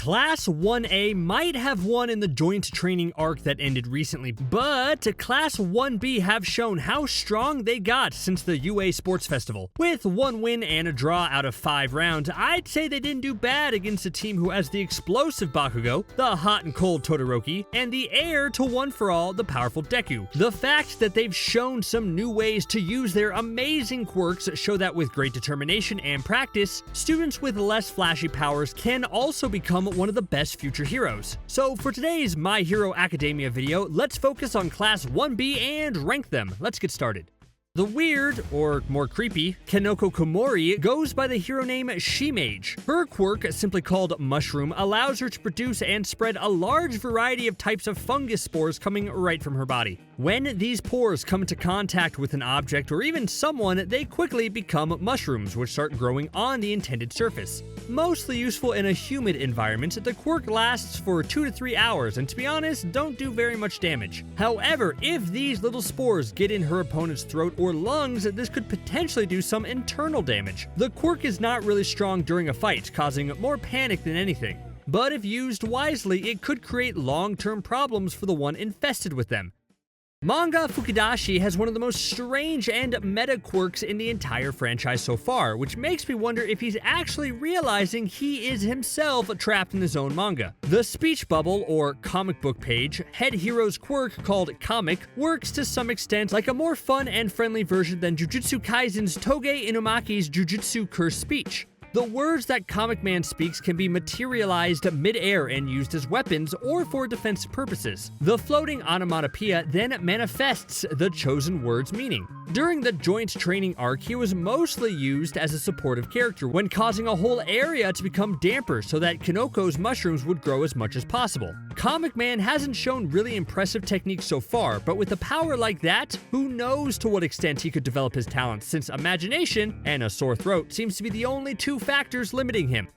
Class 1A might have won in the joint training arc that ended recently, but Class 1B have shown how strong they got since the UA Sports Festival. With 1 win and a draw out of 5 rounds, I'd say they didn't do bad against a team who has the explosive Bakugo, the hot and cold Todoroki, and the heir to one for all, the powerful Deku. The fact that they've shown some new ways to use their amazing quirks show that with great determination and practice, students with less flashy powers can also become one of the best future heroes. So for today's My Hero Academia video, let's focus on Class 1B and rank them. Let's get started. The weird, or more creepy, Kinoko Komori goes by the hero name She-Mage. Her quirk, simply called Mushroom, allows her to produce and spread a large variety of types of fungus spores coming right from her body. When these pores come into contact with an object or even someone, they quickly become mushrooms, which start growing on the intended surface. Mostly useful in a humid environment, the quirk lasts for 2 to 3 hours and, to be honest, don't do very much damage. However, if these little spores get in her opponent's throat or lungs, this could potentially do some internal damage. The quirk is not really strong during a fight, causing more panic than anything. But if used wisely, it could create long-term problems for the one infested with them. Manga Fukidashi has one of the most strange and meta quirks in the entire franchise so far, which makes me wonder if he's actually realizing he is himself trapped in his own manga. The speech bubble, or comic book page, head hero's quirk called Comic, works to some extent like a more fun and friendly version than Jujutsu Kaisen's Toge Inumaki's Jujutsu Curse speech. The words that Comic Man speaks can be materialized mid-air and used as weapons or for defensive purposes. The floating onomatopoeia then manifests the chosen word's meaning. During the joint training arc, he was mostly used as a supportive character when causing a whole area to become damper so that Kinoko's mushrooms would grow as much as possible. Comic Man hasn't shown really impressive techniques so far, but with a power like that, who knows to what extent he could develop his talents, since imagination and a sore throat seems to be the only two factors limiting him.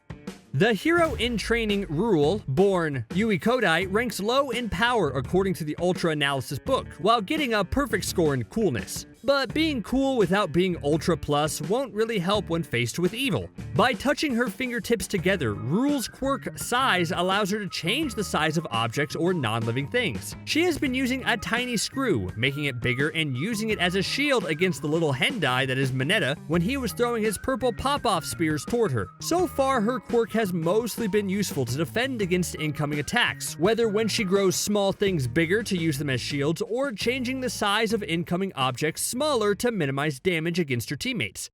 The hero in training Rule, born Yui Kodai, ranks low in power according to the Ultra Analysis book, while getting a perfect score in coolness. But being cool without being Ultra Plus won't really help when faced with evil. By touching her fingertips together, Rule's quirk Size allows her to change the size of objects or non-living things. She has been using a tiny screw, making it bigger and using it as a shield against the little Hendai that is Mineta when he was throwing his purple pop-off spears toward her. So far, her quirk has mostly been useful to defend against incoming attacks, whether when she grows small things bigger to use them as shields or changing the size of incoming objects smaller to minimize damage against her teammates.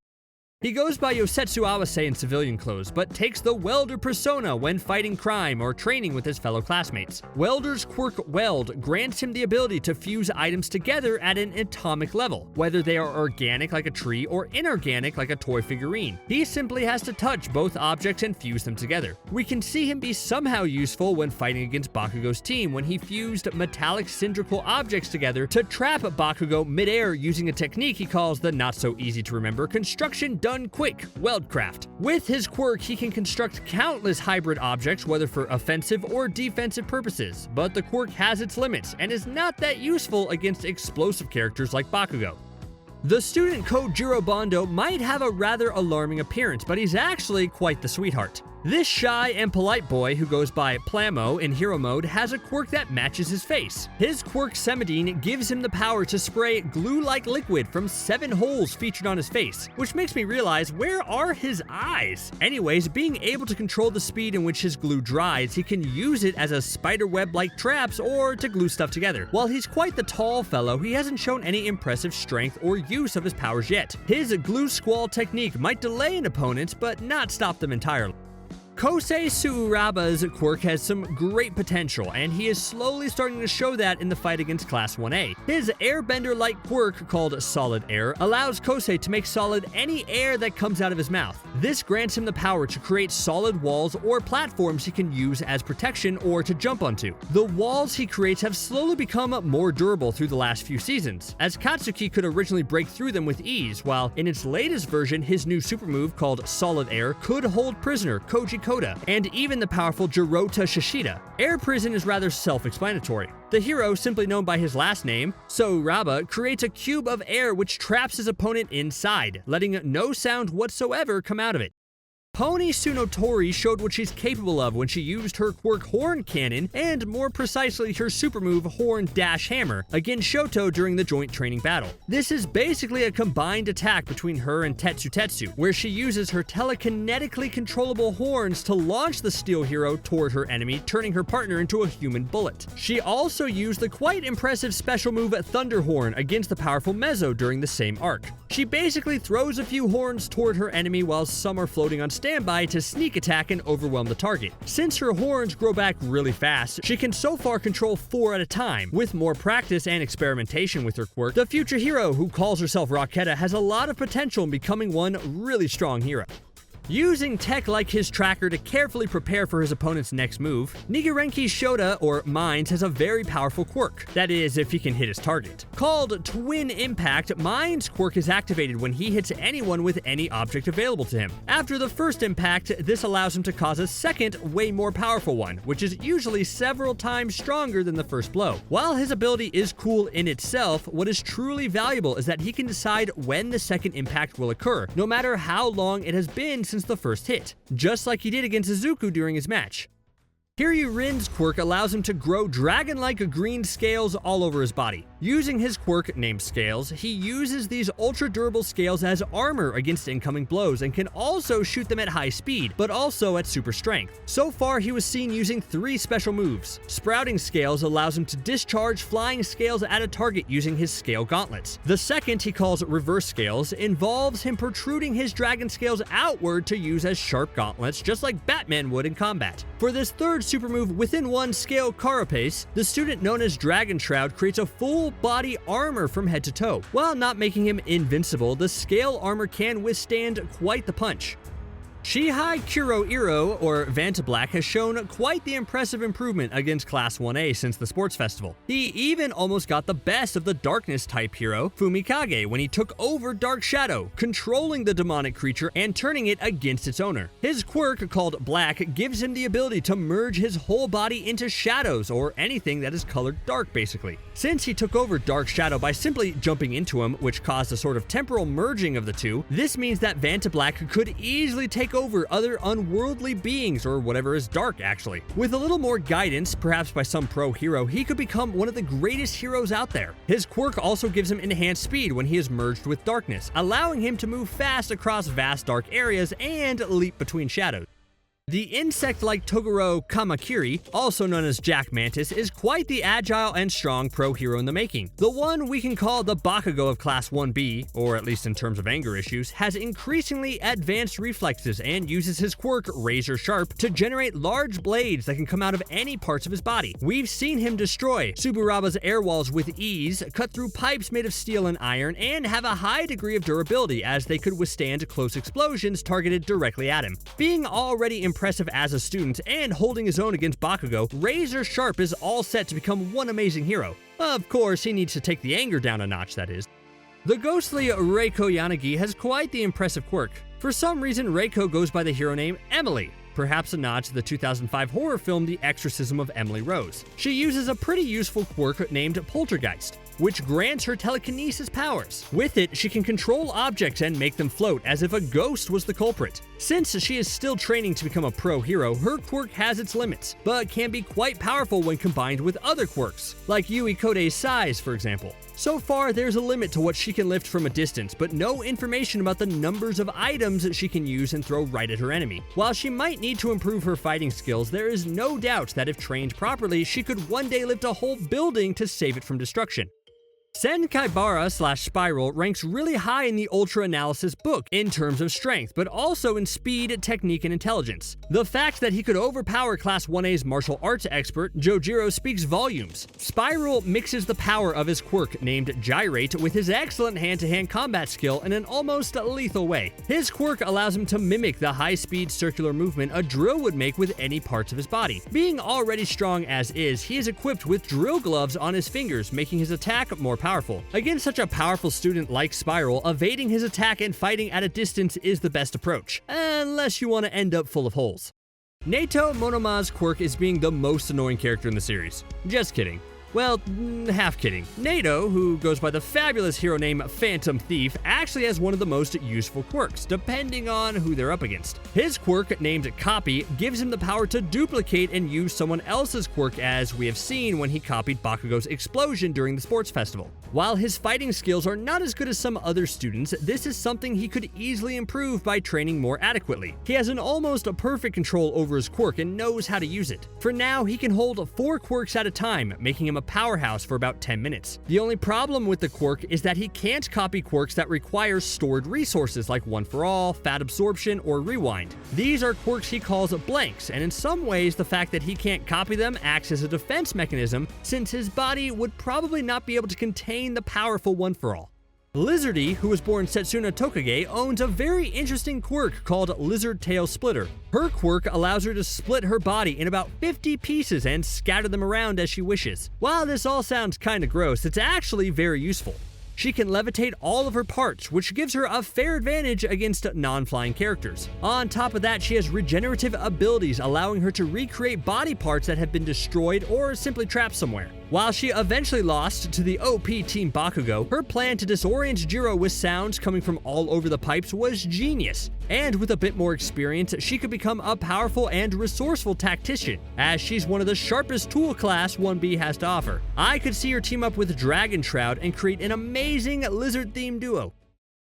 He goes by Yosetsu Awase in civilian clothes, but takes the welder persona when fighting crime or training with his fellow classmates. Welder's quirk Weld grants him the ability to fuse items together at an atomic level, whether they are organic like a tree or inorganic like a toy figurine. He simply has to touch both objects and fuse them together. We can see him be somehow useful when fighting against Bakugo's team when he fused metallic cylindrical objects together to trap Bakugo midair using a technique he calls the not-so-easy-to-remember construction done quick, Weldcraft. With his quirk, he can construct countless hybrid objects, whether for offensive or defensive purposes, but the quirk has its limits and is not that useful against explosive characters like Bakugo. The student Kojiro Bondo might have a rather alarming appearance, but he's actually quite the sweetheart. This shy and polite boy, who goes by Plamo in hero mode, has a quirk that matches his face. His quirk Semidine gives him the power to spray glue-like liquid from 7 holes featured on his face, which makes me realize, where are his eyes? Anyways, being able to control the speed in which his glue dries, he can use it as a spiderweb-like traps or to glue stuff together. While he's quite the tall fellow, he hasn't shown any impressive strength or use of his powers yet. His glue squall technique might delay an opponent, but not stop them entirely. Kosei Suuraba's quirk has some great potential, and he is slowly starting to show that in the fight against Class 1A. His airbender-like quirk, called Solid Air, allows Kosei to make solid any air that comes out of his mouth. This grants him the power to create solid walls or platforms he can use as protection or to jump onto. The walls he creates have slowly become more durable through the last few seasons, as Katsuki could originally break through them with ease, while in its latest version, his new super move called Solid Air could hold prisoner Koji Koda, and even the powerful Jurota Shishida. Air Prison is rather self-explanatory. The hero, simply known by his last name, Souraba, creates a cube of air which traps his opponent inside, letting no sound whatsoever come out of it. Pony Tsunotori showed what she's capable of when she used her quirk Horn Cannon, and more precisely her super move Horn Dash Hammer, against Shoto during the joint training battle. This is basically a combined attack between her and Tetsutetsu, where she uses her telekinetically controllable horns to launch the steel hero toward her enemy, turning her partner into a human bullet. She also used the quite impressive special move Thunderhorn against the powerful Mezzo during the same arc. She basically throws a few horns toward her enemy while some are floating on standby to sneak attack and overwhelm the target. Since her horns grow back really fast, she can so far control 4 at a time. With more practice and experimentation with her quirk, the future hero who calls herself Rocketta has a lot of potential in becoming one really strong hero. Using tech like his tracker to carefully prepare for his opponent's next move, Nigerenki Shota, or Mines, has a very powerful quirk. That is, if he can hit his target. Called Twin Impact, Mines' quirk is activated when he hits anyone with any object available to him. After the first impact, this allows him to cause a second, way more powerful one, which is usually several times stronger than the first blow. While his ability is cool in itself, what is truly valuable is that he can decide when the second impact will occur, no matter how long it has been since the first hit, just like he did against Izuku during his match. Hiryu Rin's quirk allows him to grow dragon-like green scales all over his body. Using his quirk, named Scales, he uses these ultra-durable scales as armor against incoming blows and can also shoot them at high speed, but also at super strength. So far, he was seen using 3 special moves. Sprouting Scales allows him to discharge flying scales at a target using his scale gauntlets. The second, he calls Reverse Scales, involves him protruding his dragon scales outward to use as sharp gauntlets, just like Batman would in combat. For this third super move within one scale carapace, the student known as Dragon Shroud creates a full body armor from head to toe. While not making him invincible, the scale armor can withstand quite the punch. Shihai Kuroiro, or Vantablack, has shown quite the impressive improvement against Class 1A since the sports festival. He even almost got the best of the darkness type hero, Fumikage, when he took over Dark Shadow, controlling the demonic creature and turning it against its owner. His quirk, called Black, gives him the ability to merge his whole body into shadows, or anything that is colored dark basically. Since he took over Dark Shadow by simply jumping into him, which caused a sort of temporal merging of the two, this means that Vantablack could easily take over other unworldly beings, or whatever is dark actually. With a little more guidance, perhaps by some pro hero, he could become one of the greatest heroes out there. His quirk also gives him enhanced speed when he is merged with darkness, allowing him to move fast across vast dark areas and leap between shadows. The insect-like Togaru Kamakiri, also known as Jack Mantis, is quite the agile and strong pro-hero in the making. The one we can call the Bakugo of Class 1B, or at least in terms of anger issues, has increasingly advanced reflexes and uses his quirk, Razor Sharp, to generate large blades that can come out of any parts of his body. We've seen him destroy Suburaba's air walls with ease, cut through pipes made of steel and iron, and have a high degree of durability as they could withstand close explosions targeted directly at him. Being already impressive as a student and holding his own against Bakugo, Razor Sharp is all set to become one amazing hero. Of course, he needs to take the anger down a notch, that is. The ghostly Reiko Yanagi has quite the impressive quirk. For some reason, Reiko goes by the hero name Emily, perhaps a nod to the 2005 horror film The Exorcism of Emily Rose. She uses a pretty useful quirk named Poltergeist, which grants her telekinesis powers. With it, she can control objects and make them float as if a ghost was the culprit. Since she is still training to become a pro hero, her quirk has its limits, but can be quite powerful when combined with other quirks, like Yui Kodei's size, for example. So far, there's a limit to what she can lift from a distance, but no information about the numbers of items that she can use and throw right at her enemy. While she might need to improve her fighting skills, there is no doubt that if trained properly, she could one day lift a whole building to save it from destruction. Senkaibara/Spiral ranks really high in the Ultra Analysis book in terms of strength, but also in speed, technique, and intelligence. The fact that he could overpower Class 1A's martial arts expert, Jojiro, speaks volumes. Spiral mixes the power of his quirk, named Gyrate, with his excellent hand-to-hand combat skill in an almost lethal way. His quirk allows him to mimic the high-speed circular movement a drill would make with any parts of his body. Being already strong as is, he is equipped with drill gloves on his fingers, making his attack more powerful. Against such a powerful student like Spiral, evading his attack and fighting at a distance is the best approach, unless you want to end up full of holes. Neito Monoma's quirk is being the most annoying character in the series. Just kidding. Well, half kidding. Neito, who goes by the fabulous hero name Phantom Thief, actually has one of the most useful quirks, depending on who they're up against. His quirk, named Copy, gives him the power to duplicate and use someone else's quirk, as we have seen when he copied Bakugo's explosion during the sports festival. While his fighting skills are not as good as some other students, this is something he could easily improve by training more adequately. He has an almost perfect control over his quirk and knows how to use it. For now, he can hold 4 quirks at a time, making him a powerhouse for about 10 minutes. The only problem with the quirk is that he can't copy quirks that require stored resources like One for All, Fat Absorption, or Rewind. These are quirks he calls blanks, and in some ways the fact that he can't copy them acts as a defense mechanism, since his body would probably not be able to contain the powerful One for All. Lizardy, who was born Setsuna Tokage, owns a very interesting quirk called Lizard Tail Splitter. Her quirk allows her to split her body in about 50 pieces and scatter them around as she wishes. While this all sounds kinda gross, it's actually very useful. She can levitate all of her parts, which gives her a fair advantage against non-flying characters. On top of that, she has regenerative abilities, allowing her to recreate body parts that have been destroyed or simply trapped somewhere. While she eventually lost to the OP Team Bakugo, her plan to disorient Jiro with sounds coming from all over the pipes was genius. And with a bit more experience, she could become a powerful and resourceful tactician, as she's one of the sharpest tool class 1B has to offer. I could see her team up with Dragon Shroud and create an amazing lizard-themed duo.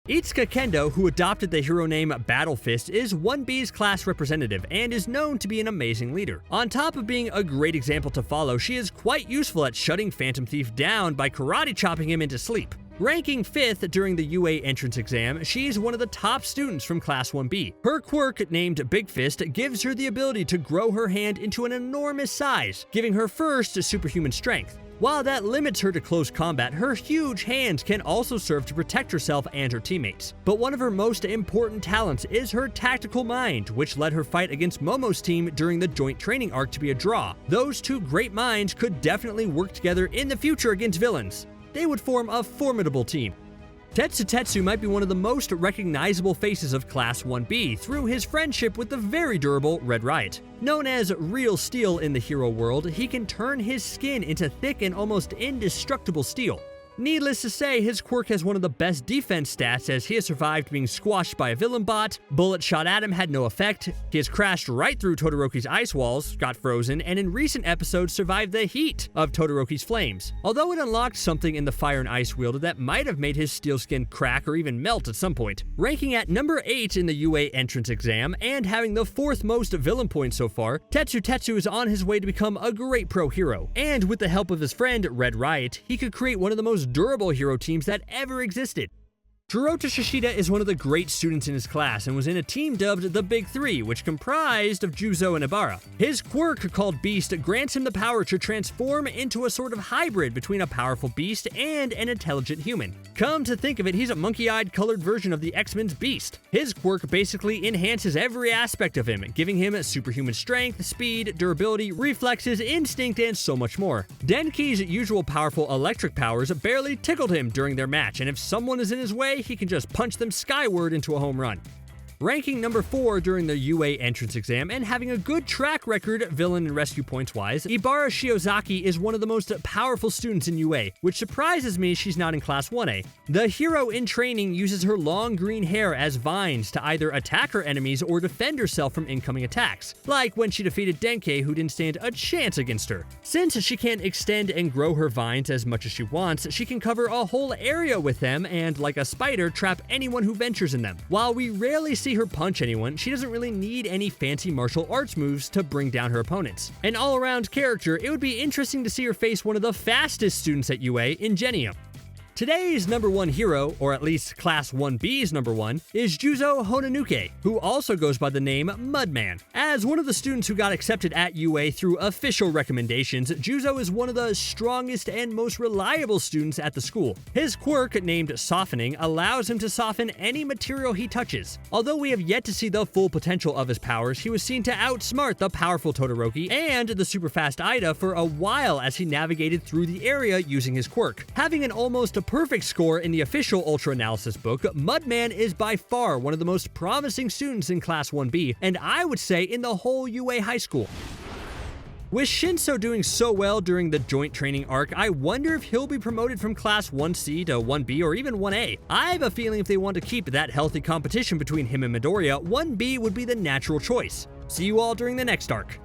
Itsuka Kendo, who adopted the hero name Battle Fist, is 1B's class representative and is known to be an amazing leader. On top of being a great example to follow, she is quite useful at shutting Phantom Thief down by karate chopping him into sleep. Ranking 5th during the UA entrance exam, she's one of the top students from Class 1B. Her quirk, named Big Fist, gives her the ability to grow her hand into an enormous size, giving her first superhuman strength. While that limits her to close combat, her huge hands can also serve to protect herself and her teammates. But one of her most important talents is her tactical mind, which led her fight against Momo's team during the joint training arc to be a draw. Those two great minds could definitely work together in the future against villains. They would form a formidable team. Tetsutetsu might be one of the most recognizable faces of Class 1B through his friendship with the very durable Red Riot. Known as Real Steel in the hero world, he can turn his skin into thick and almost indestructible steel. Needless to say, his quirk has one of the best defense stats, as he has survived being squashed by a villain bot, bullet shot at him had no effect, he has crashed right through Todoroki's ice walls, got frozen, and in recent episodes survived the heat of Todoroki's flames. Although it unlocked something in the Fire and Ice wielder that might have made his steel skin crack or even melt at some point. Ranking at number 8 in the UA entrance exam, and having the 4th most villain points so far, Tetsutetsu is on his way to become a great pro hero. And with the help of his friend Red Riot, he could create one of the most durable hero teams that ever existed. Jurota Shishida is one of the great students in his class and was in a team dubbed the Big Three, which comprised of Juzo and Ibara. His quirk, called Beast, grants him the power to transform into a sort of hybrid between a powerful beast and an intelligent human. Come to think of it, he's a monkey-eyed colored version of the X-Men's Beast. His quirk basically enhances every aspect of him, giving him superhuman strength, speed, durability, reflexes, instinct, and so much more. Denki's usual powerful electric powers barely tickled him during their match, and if someone is in his way, he can just punch them skyward into a home run. Ranking number 4 during the UA entrance exam and having a good track record villain and rescue points wise, Ibara Siozaki is one of the most powerful students in UA, which surprises me she's not in Class 1A. The hero in training uses her long green hair as vines to either attack her enemies or defend herself from incoming attacks, like when she defeated Denki, who didn't stand a chance against her. Since she can't extend and grow her vines as much as she wants, she can cover a whole area with them and, like a spider, trap anyone who ventures in them. While we rarely see her punch anyone, she doesn't really need any fancy martial arts moves to bring down her opponents. An all-around character, it would be interesting to see her face one of the fastest students at UA in Genium. Today's number 1 hero, or at least Class 1B's number 1, is Juzo Honenuki, who also goes by the name Mudman. As one of the students who got accepted at UA through official recommendations, Juzo is one of the strongest and most reliable students at the school. His quirk, named Softening, allows him to soften any material he touches. Although we have yet to see the full potential of his powers, he was seen to outsmart the powerful Todoroki and the super fast Ida for a while as he navigated through the area using his quirk. Having an almost perfect score in the official Ultra Analysis book, Mudman is by far one of the most promising students in Class 1B, and I would say in the whole UA high school. With Shinso doing so well during the joint training arc, I wonder if he'll be promoted from Class 1C to 1B or even 1A. I have a feeling if they want to keep that healthy competition between him and Midoriya, 1B would be the natural choice. See you all during the next arc.